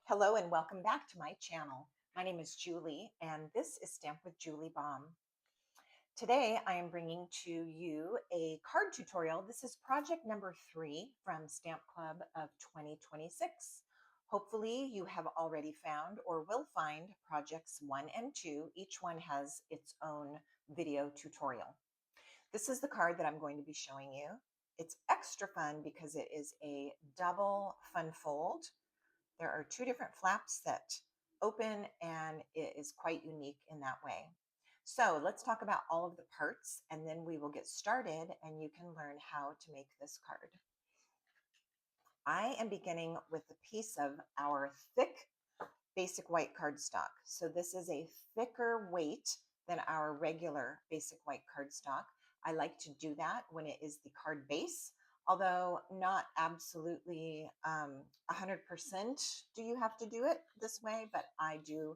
Hello and welcome back to my channel. My name is Julie and this is Stamp with Julie Baum. Today I am bringing to you a card tutorial. This is project number 3 from Stamp Club of 2026. Hopefully you have already found or will find projects 1 and 2. Each one has its own video tutorial. This is the card that I'm going to be showing you. It's extra fun because it is a double fun fold. There are 2 different flaps that open and it is quite unique in that way. So let's talk about all of the parts and then we will get started and you can learn how to make this card. I am beginning with a piece of our thick basic white cardstock. So this is a thicker weight than our regular basic white cardstock. I like to do that when it is the card base, although not absolutely 100% do you have to do it this way, but I do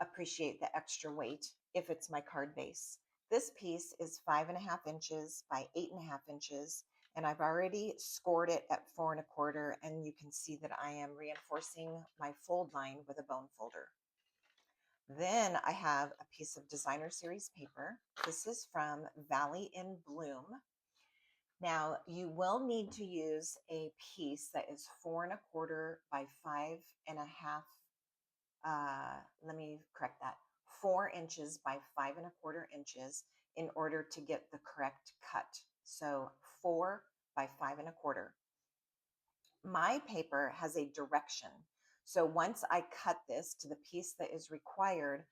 appreciate the extra weight if it's my card base. This piece is 5.5 inches by 8.5 inches, and I've already scored it at 4 1/4, and you can see that I am reinforcing my fold line with a bone folder. Then I have a piece of designer series paper. This is from Valley in Bloom. Now you will need to use a piece that is 4 1/4 by 5.5. Let me correct that. 4 inches by 5 1/4 inches in order to get the correct cut. So 4 by 5 1/4. My paper has a direction. So once I cut this to the piece that is required,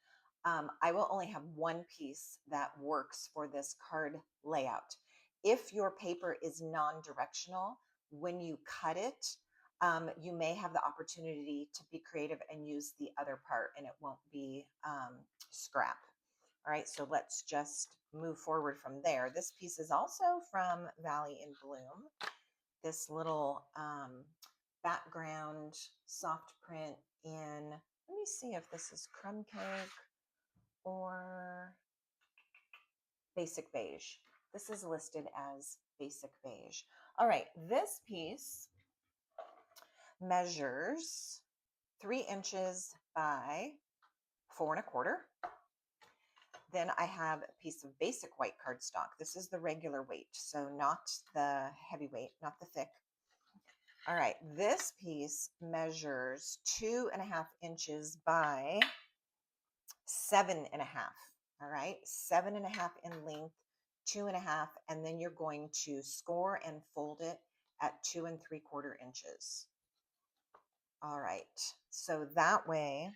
I will only have one piece that works for this card layout. If your paper is non-directional, when you cut it, you may have the opportunity to be creative and use the other part and it won't be scrap. All right, so let's just move forward from there. This piece is also from Valley in Bloom. This little background soft print in, let me see if this is crumb cake or basic beige. This is listed as basic beige. All right, this piece measures 3 inches by 4 1/4. Then I have a piece of basic white cardstock. This is the regular weight, so not the heavy weight, not the thick. All right, this piece measures 2.5 inches by 7.5. All right, 7.5 in length, 2.5, and then you're going to score and fold it at 2 3/4 inches. All right, so that way,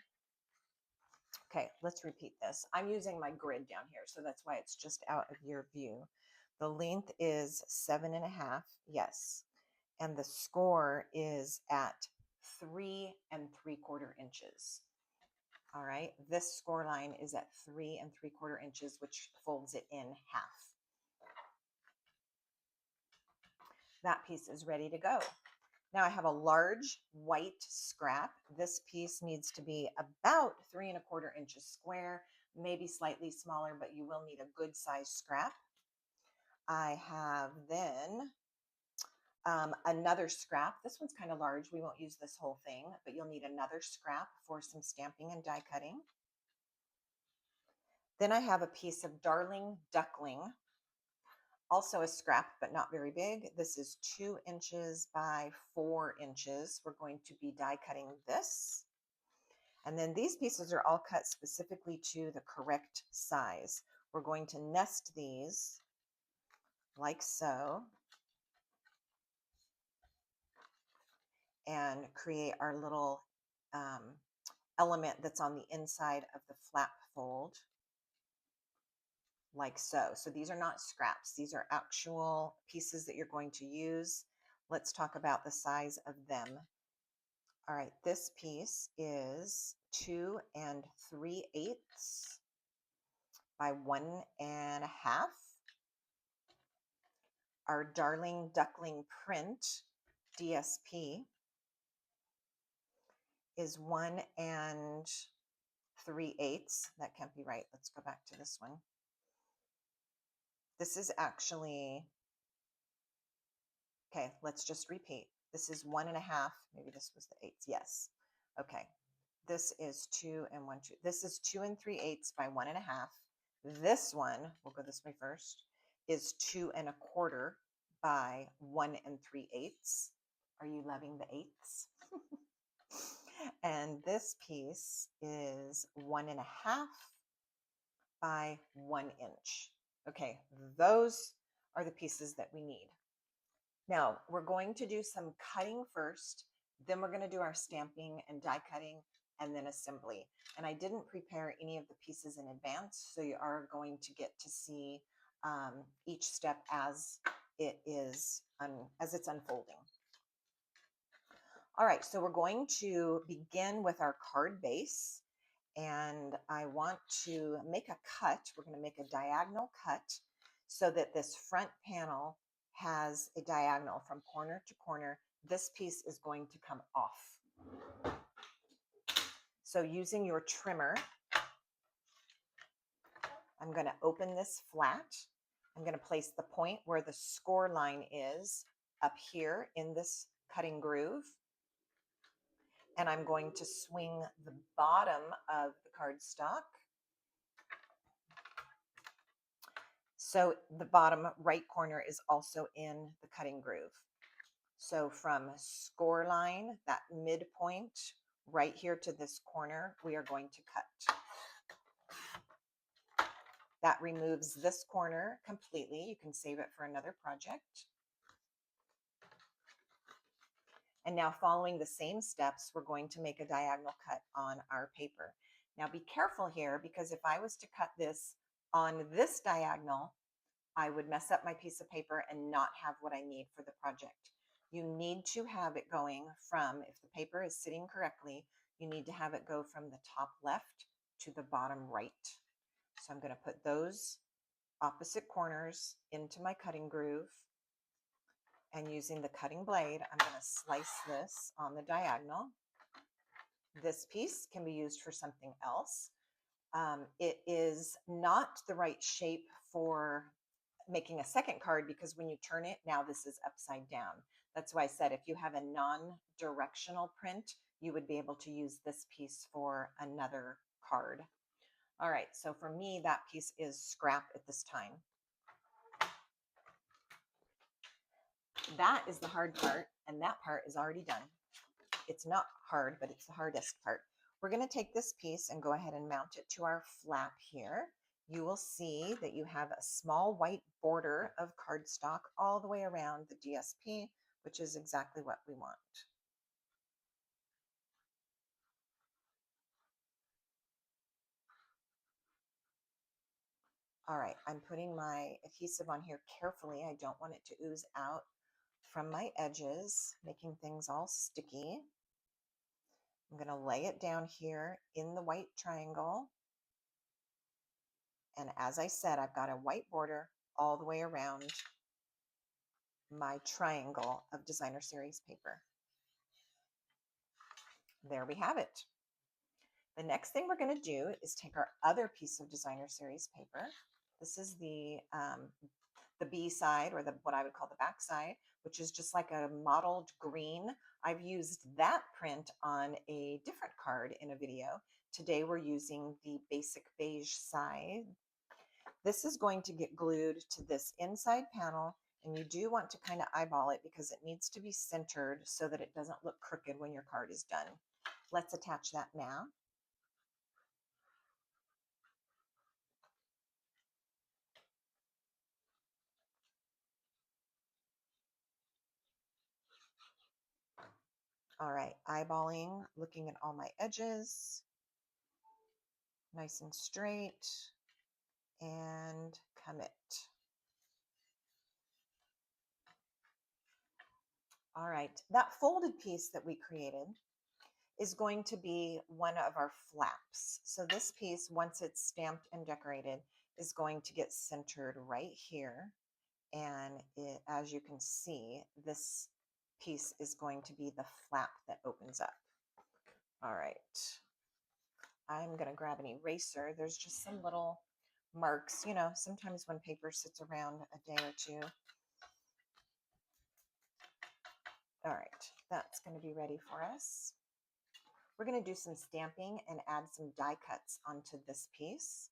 okay, let's repeat this. I'm using my grid down here, so that's why it's just out of your view. The length is 7.5, yes, and the score is at 3 3/4 inches. All right, this score line is at 3 3/4 inches, which folds it in half. That piece is ready to go. Now I have a large white scrap. This piece needs to be about 3 1/4 inches square, maybe slightly smaller, but you will need a good size scrap. I have then another scrap. This one's kind of large. We won't use this whole thing, but you'll need another scrap for some stamping and die cutting. Then I have a piece of Darling Duckling, also a scrap, but not very big. This is 2 inches by 4 inches. We're going to be die cutting this. And then these pieces are all cut specifically to the correct size. We're going to nest these like so and create our little element that's on the inside of the flap fold like so. So these are not scraps. These are actual pieces that you're going to use. Let's talk about the size of them. All right, this piece is 2 3/8 by 1.5. Our Darling Duckling print DSP is 1 3/8. That can't be right. Let's go back to this one. This is actually, okay, let's just repeat. This is 1.5. Maybe this was the 8th. Yes. Okay, this is 2 and 1/2. This is 2 3/8 by 1.5. This one, we'll go this way first, is 2 1/4 by 1 3/8. Are you loving the eighths? And this piece is 1.5 by 1 inch. Okay, those are the pieces that we need. Now we're going to do some cutting first, then we're going to do our stamping and die cutting and then assembly. And I didn't prepare any of the pieces in advance, so you are going to get to see each step as it's unfolding. All right, so we're going to begin with our card base, and I want to make a cut. We're going to make a diagonal cut so that this front panel has a diagonal from corner to corner. This piece is going to come off. So using your trimmer, I'm going to open this flat. I'm going to place the point where the score line is up here in this cutting groove. And I'm going to swing the bottom of the cardstock. So the bottom right corner is also in the cutting groove. So from score line, that midpoint right here to this corner, we are going to cut. That removes this corner completely. You can save it for another project. And now following the same steps, we're going to make a diagonal cut on our paper. Now be careful here, because if I was to cut this on this diagonal, I would mess up my piece of paper and not have what I need for the project. You need to have it going from, if the paper is sitting correctly, you need to have it go from the top left to the bottom right. So I'm going to put those opposite corners into my cutting groove. And using the cutting blade, I'm going to slice this on the diagonal. This piece can be used for something else. It is not the right shape for making a second card, because when you turn it, now this is upside down. That's why I said if you have a non-directional print, you would be able to use this piece for another card. All right, so for me, that piece is scrap at this time. That is the hard part, and that part is already done. It's not hard, but it's the hardest part. We're going to take this piece and go ahead and mount it to our flap here. You will see that you have a small white border of cardstock all the way around the DSP, which is exactly what we want. All right, I'm putting my adhesive on here carefully. I don't want it to ooze out from my edges, making things all sticky. I'm going to lay it down here in the white triangle. And as I said, I've got a white border all the way around my triangle of designer series paper. There we have it. The next thing we're going to do is take our other piece of designer series paper. This is the B side, or what I would call the back side, which is just like a mottled green. I've used that print on a different card in a video. Today we're using the basic beige side. This is going to get glued to this inside panel, and you do want to kind of eyeball it because it needs to be centered so that it doesn't look crooked when your card is done. Let's attach that now. All right, eyeballing, looking at all my edges, nice and straight, and commit. All right, that folded piece that we created is going to be one of our flaps. So this piece, once it's stamped and decorated, is going to get centered right here. And as you can see, this piece is going to be the flap that opens up. All right. I'm going to grab an eraser. There's just some little marks, you know, sometimes when paper sits around a day or two. All right, that's going to be ready for us. We're going to do some stamping and add some die cuts onto this piece.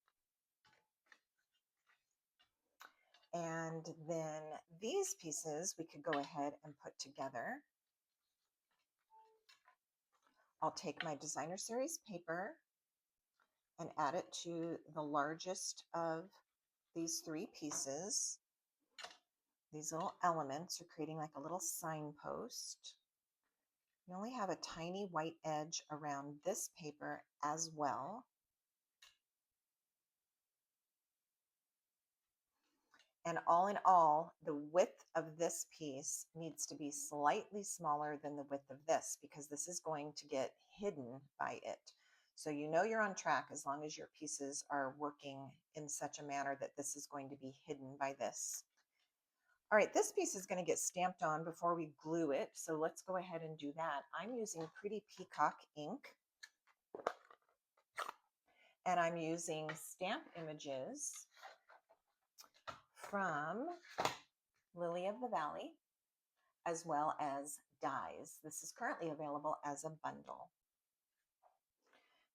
And then these pieces we could go ahead and put together. I'll take my designer series paper and add it to the largest of these three pieces. These little elements are creating like a little signpost. You only have a tiny white edge around this paper as well. And all in all, the width of this piece needs to be slightly smaller than the width of this because this is going to get hidden by it. So you know you're on track as long as your pieces are working in such a manner that this is going to be hidden by this. All right, this piece is going to get stamped on before we glue it. So let's go ahead and do that. I'm using Pretty Peacock ink. And I'm using stamp images from Lily of the Valley, as well as dies. This is currently available as a bundle.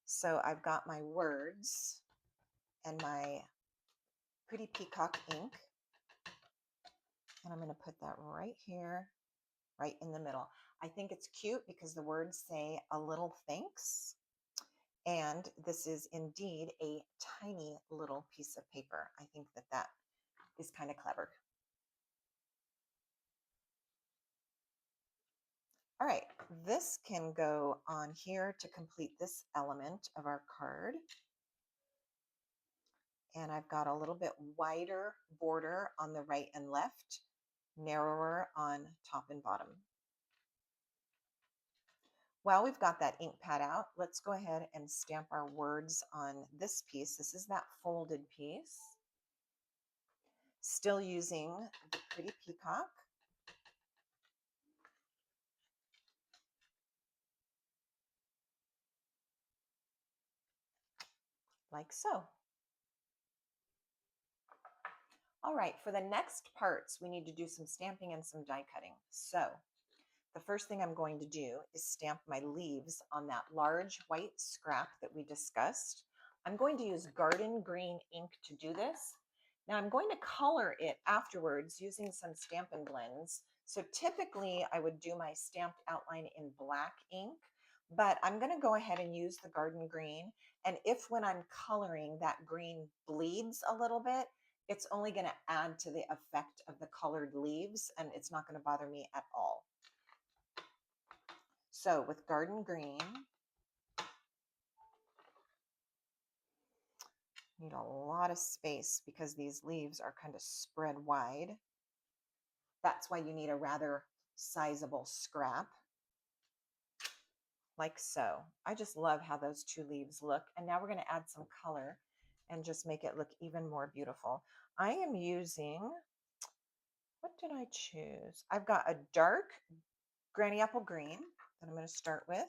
So I've got my words and my Pretty Peacock ink. And I'm going to put that right here, right in the middle. I think it's cute because the words say a little thanks. And this is indeed a tiny little piece of paper. I think that that is kind of clever. All right, this can go on here to complete this element of our card. And I've got a little bit wider border on the right and left, narrower on top and bottom. While we've got that ink pad out, let's go ahead and stamp our words on this piece. This is that folded piece. Still using the Pretty Peacock. Like so. All right, for the next parts, we need to do some stamping and some die cutting. So the first thing I'm going to do is stamp my leaves on that large white scrap that we discussed. I'm going to use garden green ink to do this. Now I'm going to color it afterwards using some Stampin' Blends. So typically I would do my stamped outline in black ink, but I'm going to go ahead and use the garden green. And if when I'm coloring that green bleeds a little bit, it's only going to add to the effect of the colored leaves and it's not going to bother me at all. So with garden green, need a lot of space because these leaves are kind of spread wide. That's why you need a rather sizable scrap, like so. I just love how those two leaves look. And now we're going to add some color and just make it look even more beautiful. I am using, what did I choose? I've got a dark granny apple green that I'm going to start with.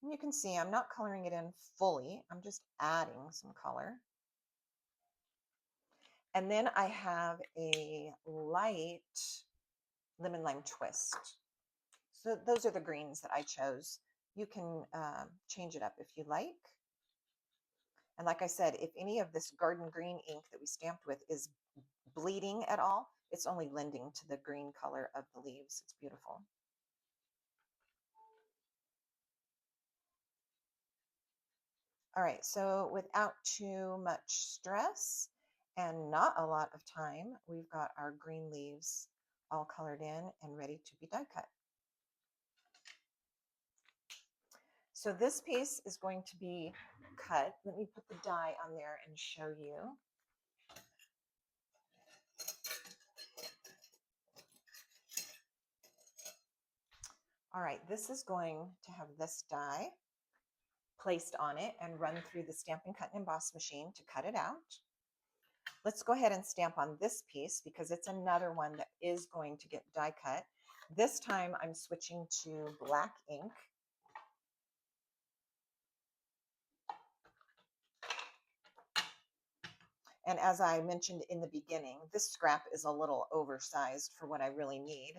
And you can see I'm not coloring it in fully. I'm just adding some color. And then I have a light lemon lime twist. So those are the greens that I chose. You can change it up if you like. And like I said, if any of this garden green ink that we stamped with is bleeding at all, it's only lending to the green color of the leaves. It's beautiful. All right, so without too much stress and not a lot of time, we've got our green leaves all colored in and ready to be die cut. So this piece is going to be cut. Let me put the die on there and show you. All right, this is going to have this die placed on it and run through the Stampin' Cut and Emboss machine to cut it out. Let's go ahead and stamp on this piece because it's another one that is going to get die cut. This time I'm switching to black ink. And as I mentioned in the beginning, this scrap is a little oversized for what I really need.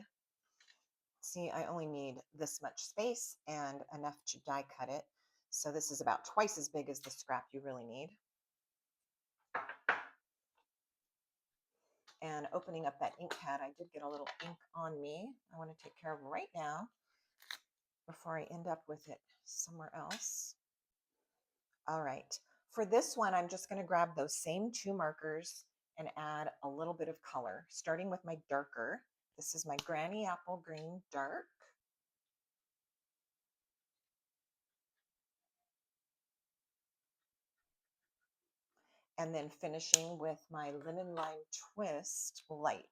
See, I only need this much space and enough to die cut it. So this is about twice as big as the scrap you really need. And opening up that ink pad, I did get a little ink on me. I want to take care of right now before I end up with it somewhere else. All right, for this one, I'm just going to grab those same two markers and add a little bit of color, starting with my darker. This is my Granny Apple Green Dark. And then finishing with my Lemon Lime Twist Light,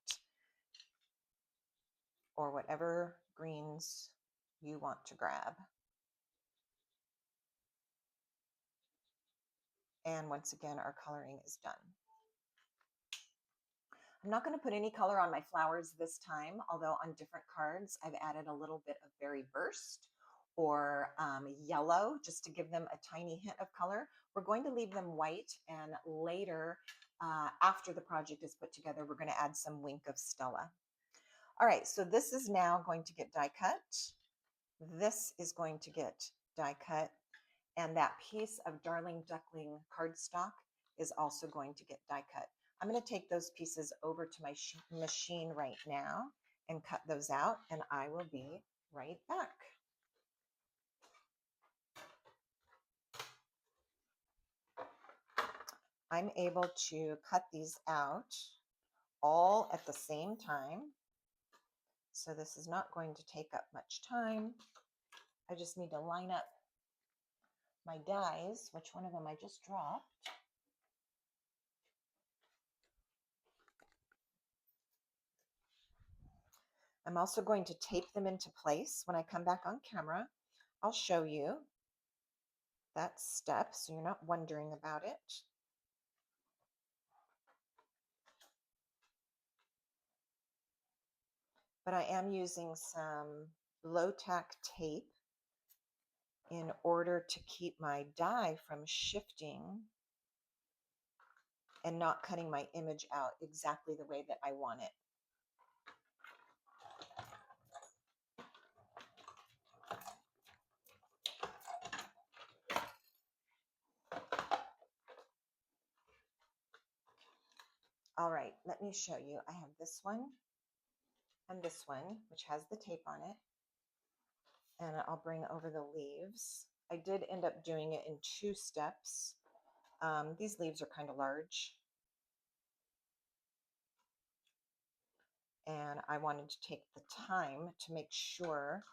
or whatever greens you want to grab. And once again, our coloring is done. I'm not going to put any color on my flowers this time, although on different cards, I've added a little bit of Berry Burst or yellow just to give them a tiny hint of color. We're going to leave them white, and later, after the project is put together, we're going to add some Wink of Stella. All right, so this is now going to get die cut. This is going to get die cut, and that piece of Darling Duckling cardstock is also going to get die cut. I'm going to take those pieces over to my machine right now and cut those out, and I will be right back. I'm able to cut these out all at the same time, so this is not going to take up much time. I just need to line up my dies, which one of them I just dropped. I'm also going to tape them into place. When I come back on camera, I'll show you that step so you're not wondering about it. But I am using some low tack tape in order to keep my die from shifting and not cutting my image out exactly the way that I want it. All right, let me show you. I have this one and this one, which has the tape on it. And I'll bring over the leaves. I did end up doing it in 2 steps. These leaves are kind of large. And I wanted to take the time to make sure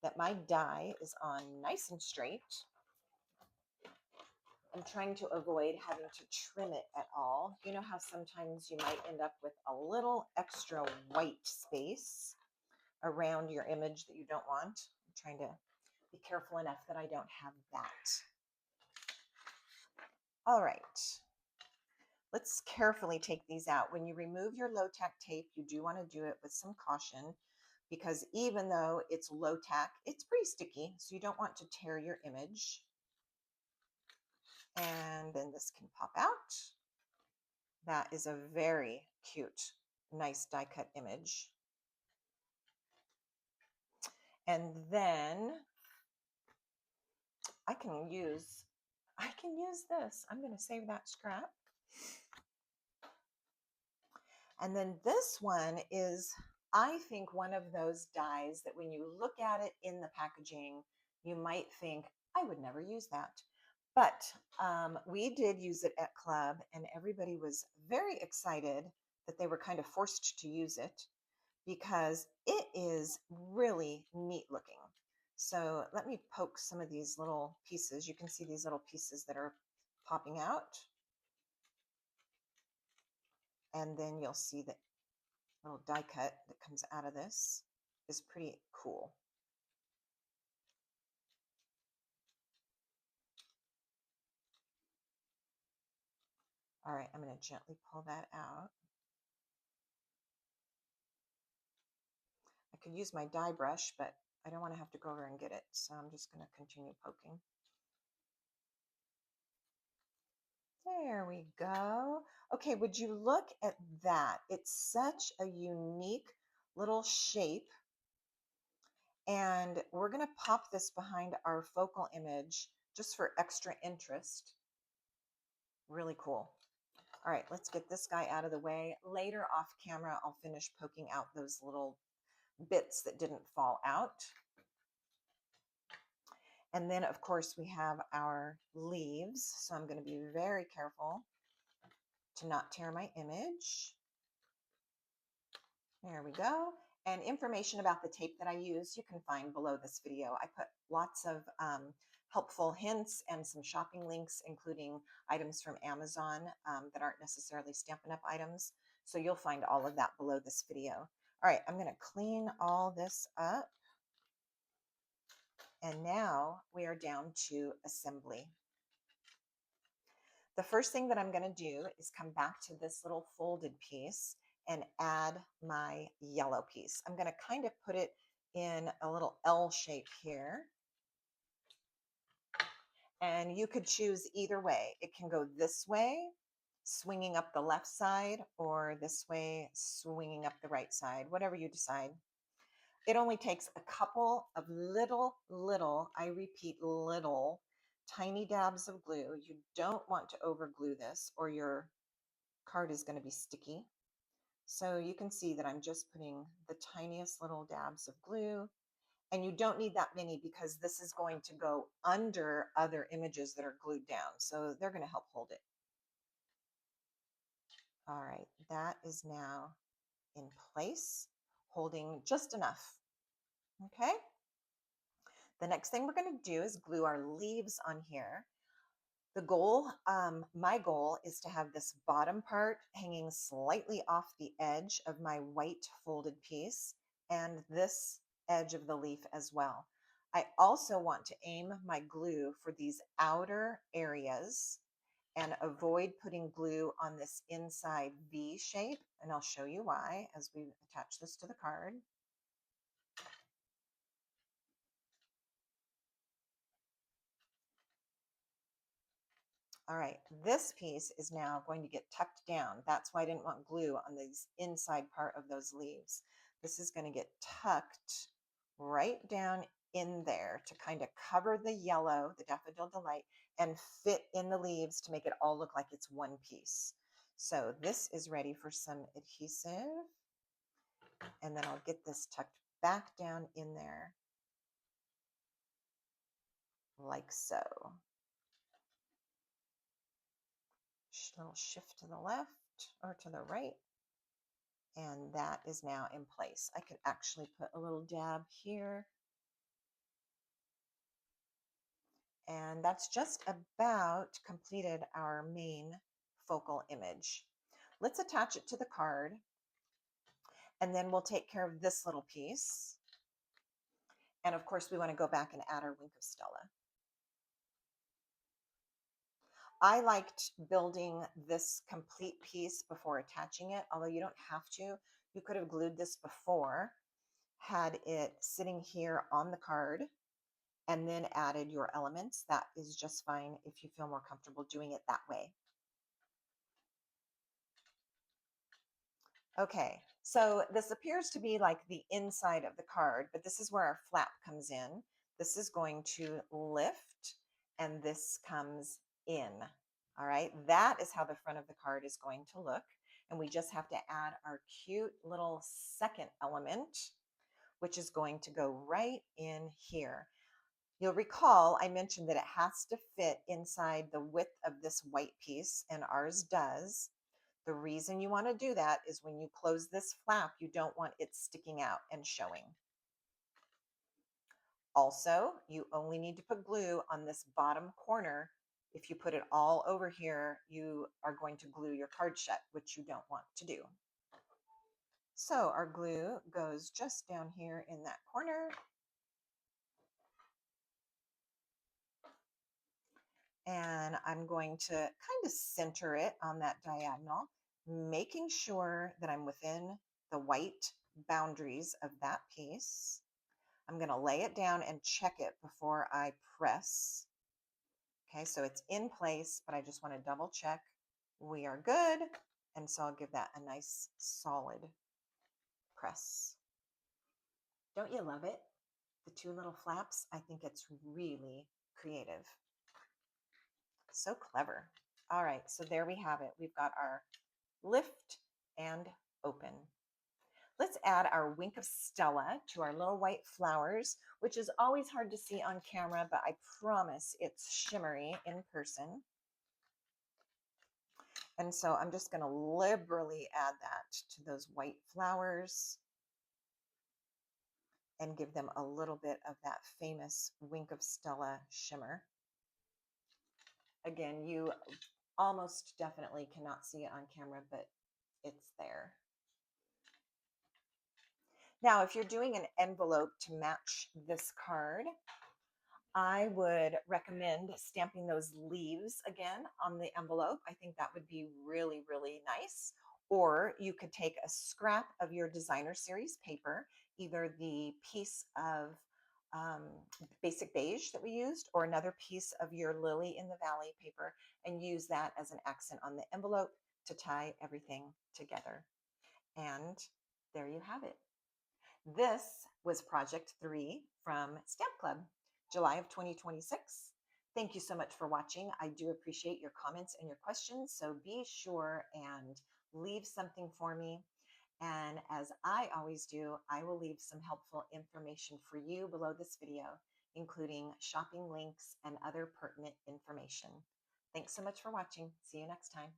that my die is on nice and straight. I'm trying to avoid having to trim it at all. You know how sometimes you might end up with a little extra white space around your image that you don't want? I'm trying to be careful enough that I don't have that. All right. Let's carefully take these out. When you remove your low tack tape, you do want to do it with some caution, because even though it's low tack, it's pretty sticky, so you don't want to tear your image. And then this can pop out. That is a very cute, nice die cut image. And then I can use this. I'm going to save that scrap. And then this one is, I think, one of those dies that when you look at it in the packaging, you might think, I would never use that. But we did use it at club, and everybody was very excited that they were kind of forced to use it because it is really neat looking. So let me poke some of these little pieces. You can see these little pieces that are popping out. And then you'll see that little die cut that comes out of this is pretty cool. All right, I'm going to gently pull that out. I could use my die brush, but I don't want to have to go over and get it, so I'm just going to continue poking. There we go. Okay, would you look at that? It's such a unique little shape. And we're going to pop this behind our focal image just for extra interest. Really cool. All right, let's get this guy out of the way. Later off camera, I'll finish poking out those little bits that didn't fall out. And then, of course, we have our leaves. So I'm going to be very careful to not tear my image. There we go. And information about the tape that I use, you can find below this video. I put lots of helpful hints and some shopping links, including items from Amazon that aren't necessarily Stampin' Up! Items. So you'll find all of that below this video. All right, I'm going to clean all this up. And now we are down to assembly. The first thing that I'm going to do is come back to this little folded piece and add my yellow piece. I'm going to kind of put it in a little L shape here. And you could choose either way. It can go this way, swinging up the left side, or this way, swinging up the right side, whatever you decide. It only takes a couple of little, I repeat, little tiny dabs of glue. You don't want to over glue this or your card is going to be sticky. So you can see that I'm just putting the tiniest little dabs of glue, and you don't need that many because this is going to go under other images that are glued down. So they're going to help hold it. All right, that is now in place, holding just enough. Okay. The next thing we're going to do is glue our leaves on here. The goal, my goal is to have this bottom part hanging slightly off the edge of my white folded piece and this edge of the leaf as well. I also want to aim my glue for these outer areas and avoid putting glue on this inside V shape. And I'll show you why as we attach this to the card. All right, this piece is now going to get tucked down. That's why I didn't want glue on the inside part of those leaves. This is going to get tucked right down in there to kind of cover the yellow, the Daffodil Delight, and fit in the leaves to make it all look like it's one piece. So this is ready for some adhesive. And then I'll get this tucked back down in there like so. Little shift to the left or to the right. And that is now in place. I could actually put a little dab here. And that's just about completed our main focal image. Let's attach it to the card. And then we'll take care of this little piece. And of course, we want to go back and add our Wink of Stella. I liked building this complete piece before attaching it, although you don't have to. You could have glued this before, had it sitting here on the card, and then added your elements. That is just fine if you feel more comfortable doing it that way. Okay, so this appears to be like the inside of the card, but this is where our flap comes in. This is going to lift, and this comes in. All right, that is how the front of the card is going to look. And we just have to add our cute little second element, which is going to go right in here. You'll recall I mentioned that it has to fit inside the width of this white piece, and ours does. The reason you want to do that is when you close this flap, you don't want it sticking out and showing. Also, you only need to put glue on this bottom corner. If you put it all over here, you are going to glue your card shut, which you don't want to do. So our glue goes just down here in that corner. And I'm going to kind of center it on that diagonal, making sure that I'm within the white boundaries of that piece. I'm going to lay it down and check it before I press. Okay, so it's in place, but I just want to double check we are good. And so I'll give that a nice solid press. Don't you love it? The two little flaps, I think it's really creative. So clever. All right, so there we have it. We've got our lift and open. Let's add our wink of Stella to our little white flowers, which is always hard to see on camera, but I promise it's shimmery in person. And so I'm just going to liberally add that to those white flowers and give them a little bit of that famous wink of Stella shimmer. Again, you almost definitely cannot see it on camera, but it's there. Now, if you're doing an envelope to match this card, I would recommend stamping those leaves again on the envelope. I think that would be really, really nice. Or you could take a scrap of your designer series paper, either the piece of um, basic beige that we used, or another piece of your Lily in the Valley paper, and use that as an accent on the envelope to tie everything together. And there you have it. This was Project 3 from Stamp Club, July of 2026. Thank you so much for watching. I do appreciate your comments and your questions, so be sure and leave something for me. And as I always do, I will leave some helpful information for you below this video, including shopping links and other pertinent information. Thanks so much for watching. See you next time.